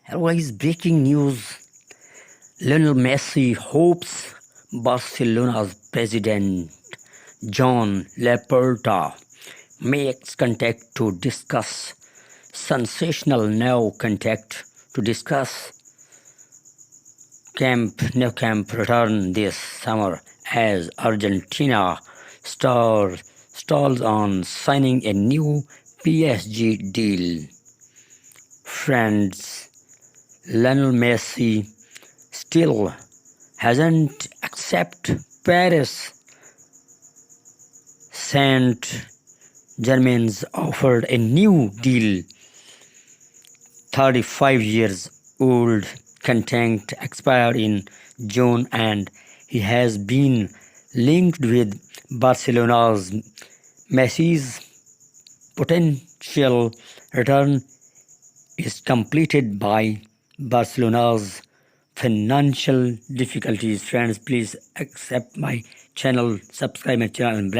Otherwise, breaking news, Lionel Messi hopes Barcelona's president Joan Laporta makes contact to discuss sensational now contact to discuss Nou Camp return this summer as Argentina stalls on signing a new PSG deal. Friends, Lionel Messi still hasn't accepted Paris Saint-Germain's offered a new deal. 35 years old contract expired in June and he has been linked with Barcelona's. Messi's potential return is completed by Barcelona's financial difficulties. Friends, please accept my channel, subscribe my channel and